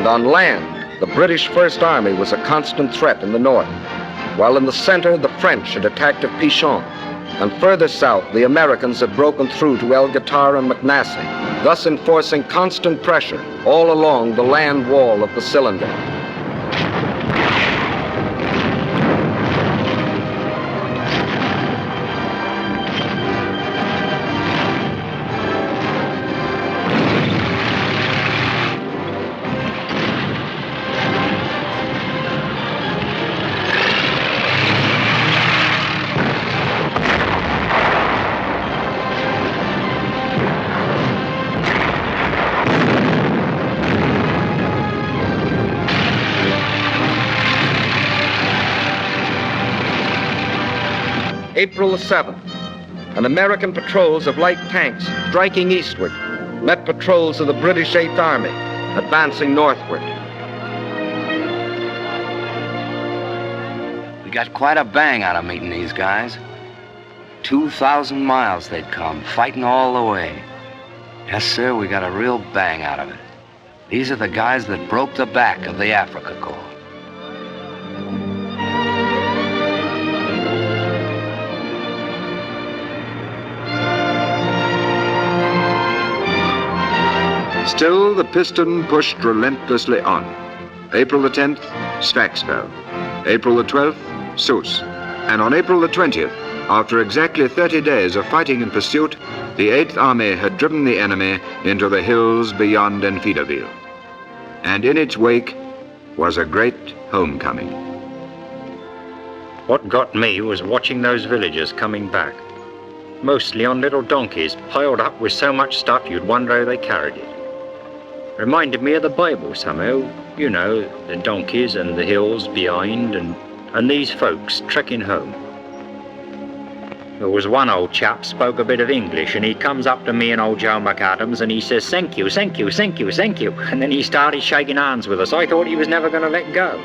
On land, the British First Army was a constant threat in the north, while in the center, the French had attacked at Pichon, and further south, the Americans had broken through to El Guitar and McNassy, thus enforcing constant pressure all along the land wall of the cylinder. April the 7th, and American patrols of light tanks striking eastward met patrols of the British 8th Army advancing northward. We got quite a bang out of meeting these guys. 2,000 miles they'd come, fighting all the way. Yes, sir, we got a real bang out of it. These are the guys that broke the back of the Africa Corps. Still, the piston pushed relentlessly on. April the 10th, Sfax fell. April the 12th, Sousse. And on April the 20th, after exactly 30 days of fighting and pursuit, the 8th Army had driven the enemy into the hills beyond Enfidaville. And in its wake was a great homecoming. What got me was watching those villagers coming back, mostly on little donkeys piled up with so much stuff you'd wonder how they carried it. Reminded me of the Bible somehow, you know, the donkeys and the hills behind and these folks trekking home. There was one old chap spoke a bit of English, and he comes up to me and old Joe McAdams and he says, "Thank you, thank you, thank you, thank you." And then he started shaking hands with us. I thought he was never going to let go.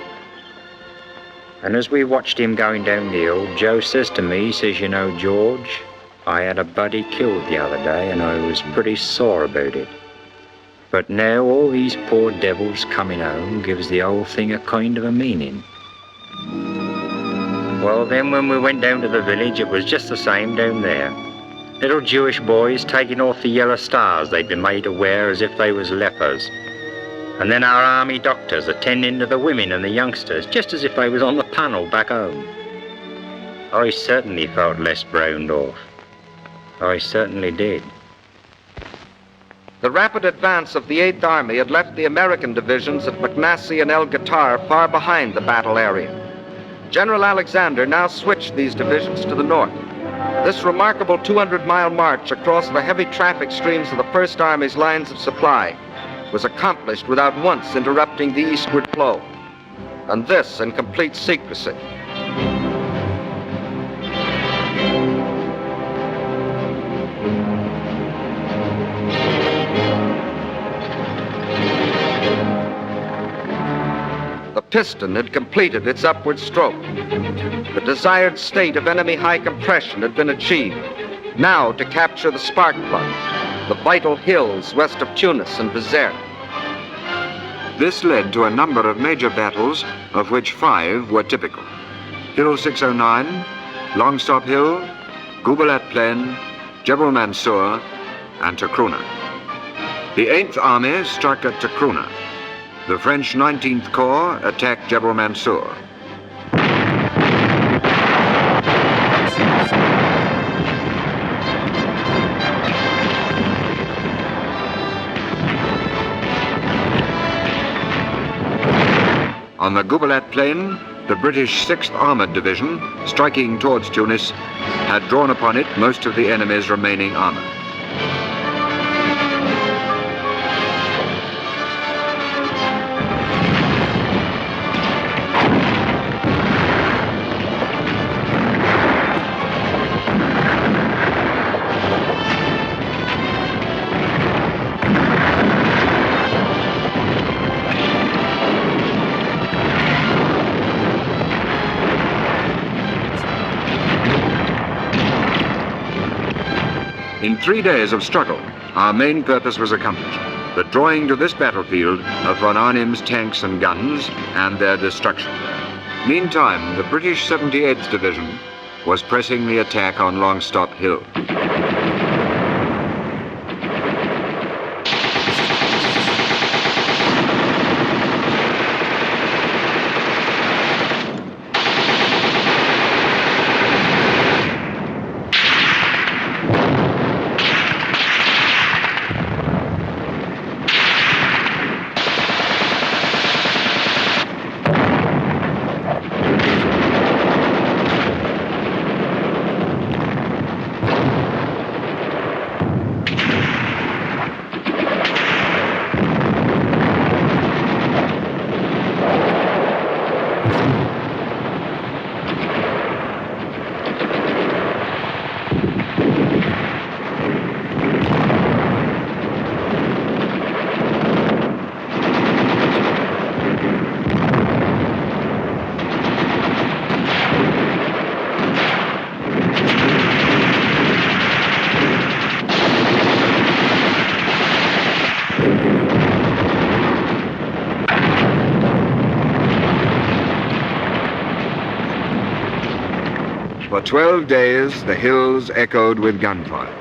And as we watched him going down the hill, Joe says to me, he says, "You know, George, I had a buddy killed the other day and I was pretty sore about it. But now all these poor devils coming home gives the whole thing a kind of a meaning." Well, then when we went down to the village, it was just the same down there. Little Jewish boys taking off the yellow stars they'd been made to wear as if they was lepers. And then our army doctors attending to the women and the youngsters, just as if they was on the panel back home. I certainly felt less browned off. I certainly did. The rapid advance of the 8th Army had left the American divisions at McNassie and El Gatar far behind the battle area. General Alexander now switched these divisions to the north. This remarkable 200-mile march across the heavy traffic streams of the First Army's lines of supply was accomplished without once interrupting the eastward flow, and this in complete secrecy. The piston had completed its upward stroke. The desired state of enemy high compression had been achieved. Now to capture the spark plug, the vital hills west of Tunis and Visceral. This led to a number of major battles, of which 5 were typical. Hill 609, Longstop Hill, Gubalat Plain, Jebel Mansour, and Takruna. The 8th Army struck at Takruna. The French 19th Corps attacked Jebel Mansour. On the Gubalat Plain, the British 6th Armoured Division, striking towards Tunis, had drawn upon it most of the enemy's remaining armour. In 3 days of struggle, our main purpose was accomplished, the drawing to this battlefield of von Arnim's tanks and guns and their destruction. Meantime, the British 78th Division was pressing the attack on Longstop Hill. For 12 days, the hills echoed with gunfire.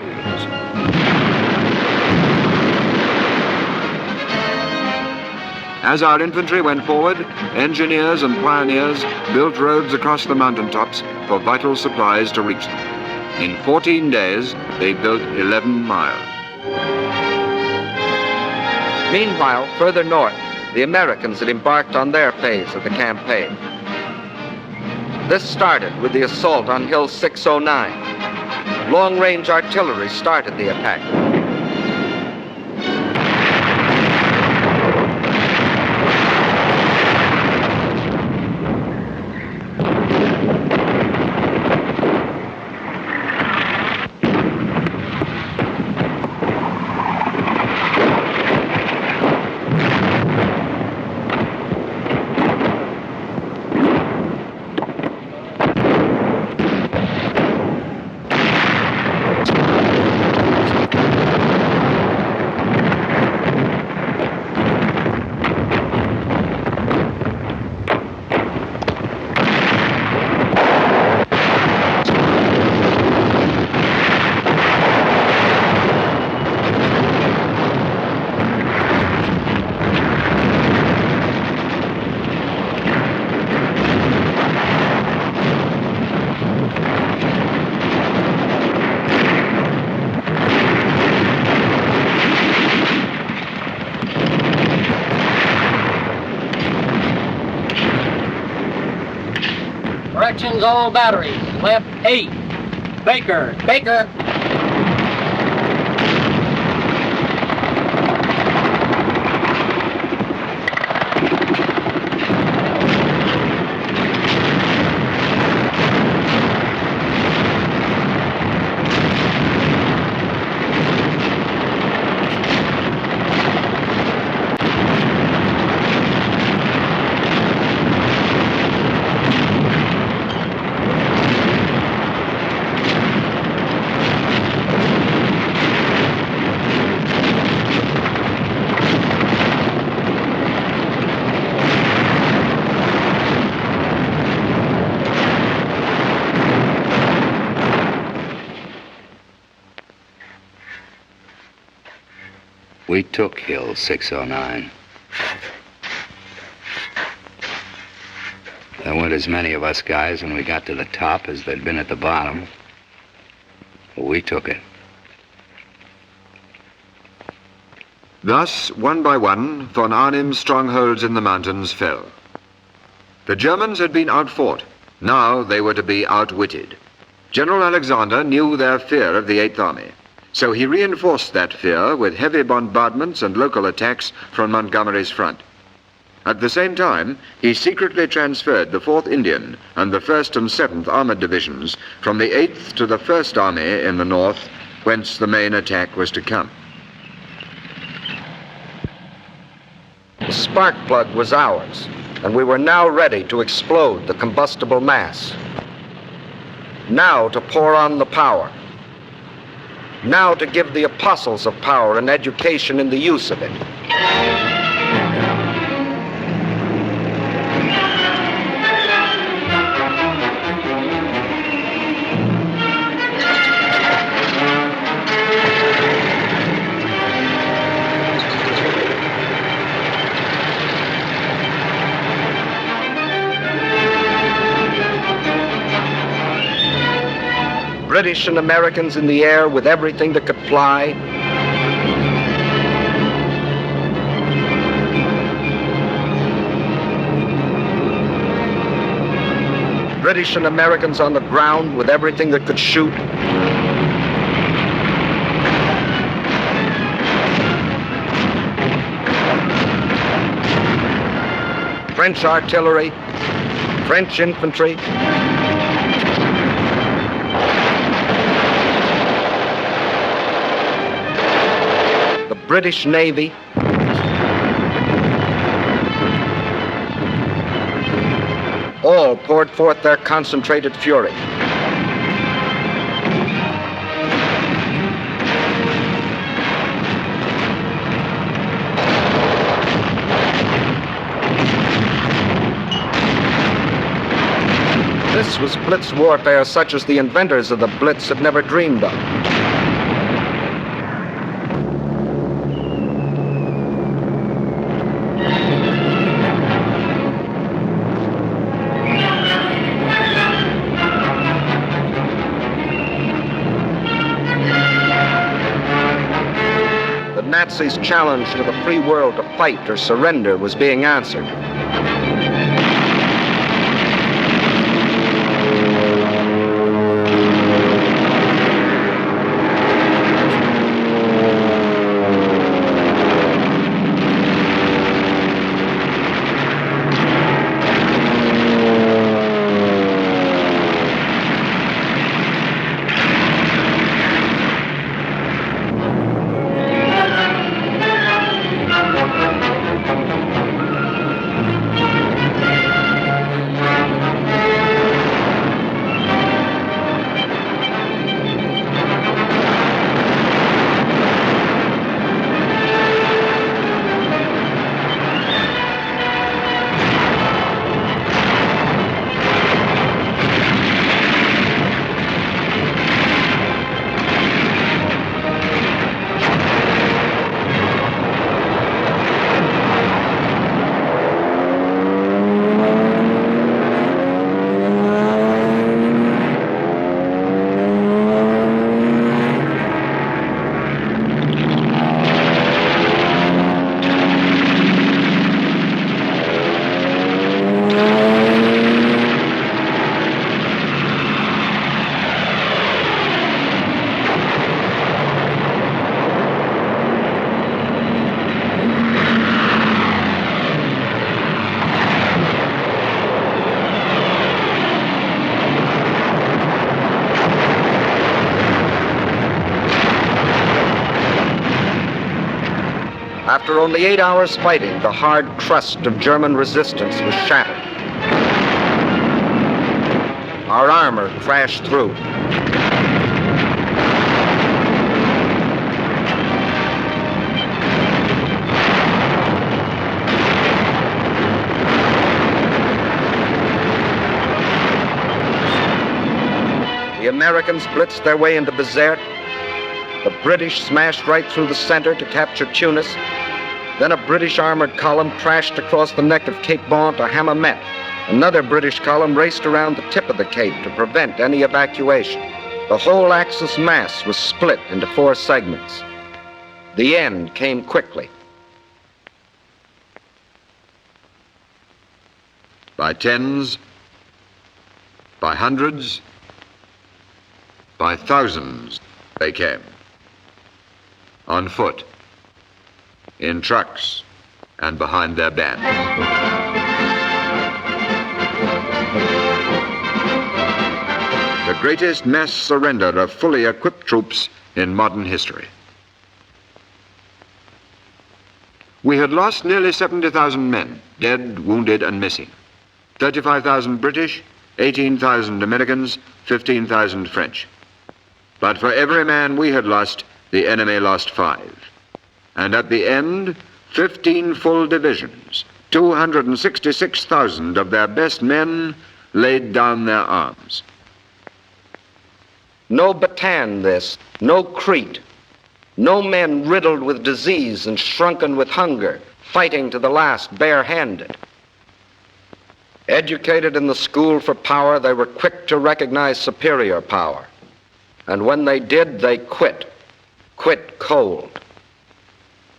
As our infantry went forward, engineers and pioneers built roads across the mountaintops for vital supplies to reach them. In 14 days, they built 11 miles. Meanwhile, further north, the Americans had embarked on their phase of the campaign. This started with the assault on Hill 609. Long-range artillery started the attack. Directions all batteries. Left 8. Baker. Baker. We took Hill 609. There weren't as many of us guys when we got to the top as there'd been at the bottom. But we took it. Thus, one by one, von Arnim's strongholds in the mountains fell. The Germans had been outfought. Now they were to be outwitted. General Alexander knew their fear of the Eighth Army. So he reinforced that fear with heavy bombardments and local attacks from Montgomery's front. At the same time, he secretly transferred the 4th Indian and the 1st and 7th Armored Divisions from the 8th to the 1st Army in the north, whence the main attack was to come. The spark plug was ours, and we were now ready to explode the combustible mass. Now to pour on the power. Now to give the apostles of power an education in the use of it. British and Americans in the air with everything that could fly. British and Americans on the ground with everything that could shoot. French artillery, French infantry. British Navy, all poured forth their concentrated fury. This was blitz warfare such as the inventors of the blitz had never dreamed of. Nazis' challenge to the free world to fight or surrender was being answered. After only 8 hours fighting, the hard crust of German resistance was shattered. Our armor crashed through. The Americans blitzed their way into Bizerte. The British smashed right through the center to capture Tunis. Then a British armored column crashed across the neck of Cape Bon to Hammamet. Another British column raced around the tip of the cape to prevent any evacuation. The whole Axis mass was split into 4 segments. The end came quickly. By tens, by hundreds, by thousands they came. On foot, in trucks, and behind their band. The greatest mass surrender of fully equipped troops in modern history. We had lost nearly 70,000 men, dead, wounded, and missing. 35,000 British, 18,000 Americans, 15,000 French. But for every man we had lost, the enemy lost 5. And at the end, 15 full divisions, 266,000 of their best men laid down their arms. No Bataan this, no Crete, no men riddled with disease and shrunken with hunger, fighting to the last barehanded. Educated in the school for power, they were quick to recognize superior power. And when they did, they quit cold.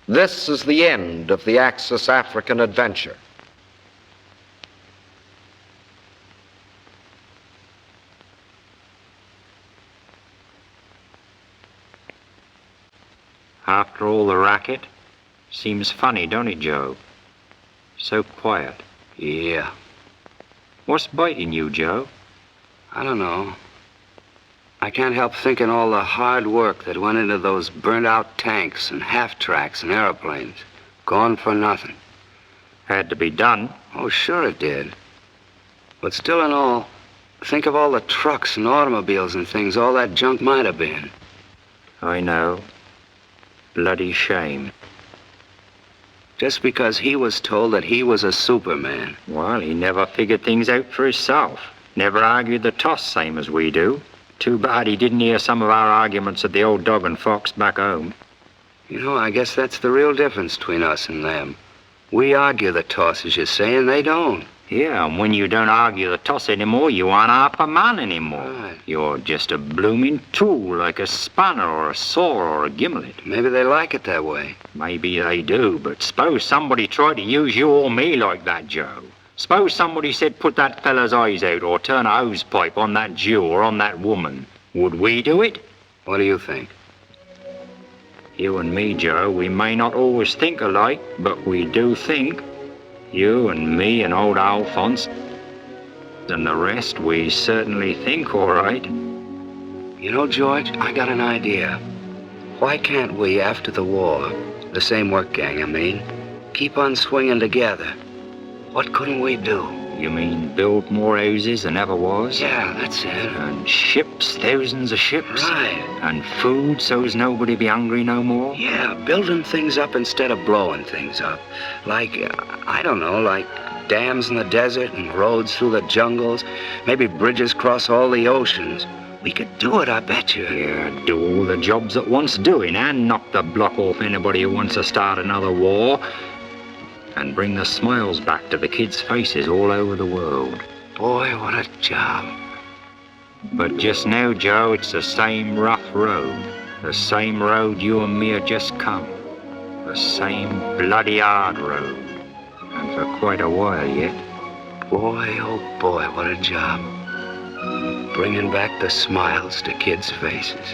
This is the end of the Axis African adventure. After all the racket, seems funny, don't it, Joe? So quiet. Yeah. What's biting you, Joe? I don't know. I can't help thinking all the hard work that went into those burnt-out tanks and half-tracks and airplanes. Gone for nothing. Had to be done. Oh, sure it did. But still in all, think of all the trucks and automobiles and things all that junk might have been. I know. Bloody shame. Just because he was told that he was a Superman. Well, he never figured things out for himself. Never argued the toss same as we do. Too bad he didn't hear some of our arguments at the old Dog and Fox back home. You know, I guess that's the real difference between us and them. We argue the toss, as you say, and they don't. Yeah, and when you don't argue the toss anymore, you aren't half a man anymore. Right. You're just a blooming tool, like a spanner or a saw or a gimlet. Maybe they like it that way. Maybe they do, but suppose somebody tried to use you or me like that, Joe. Suppose somebody said put that fella's eyes out or turn a hose pipe on that Jew or on that woman. Would we do it? What do you think? You and me, Joe, we may not always think alike, but we do think. You and me and old Alphonse and the rest, we certainly think all right. You know, George, I got an idea. Why can't we, after the war, the same work gang, I mean, keep on swinging together? What couldn't we do? You mean build more houses than ever was? Yeah, that's it. And ships, thousands of ships? Right. And food so's nobody be hungry no more? Yeah, building things up instead of blowing things up. Like, I don't know, like dams in the desert and roads through the jungles. Maybe bridges across all the oceans. We could do it, I bet you. Yeah, do all the jobs that wants doing and knock the block off anybody who wants to start another war. And bring the smiles back to the kids' faces all over the world. Boy, what a job. But just now, Joe, it's the same rough road. The same road you and me have just come. The same bloody hard road. And for quite a while yet. Boy, oh boy, what a job. Bringing back the smiles to kids' faces.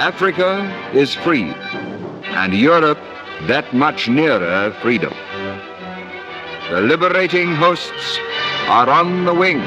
Africa is free, and Europe that much nearer freedom. The liberating hosts are on the wing.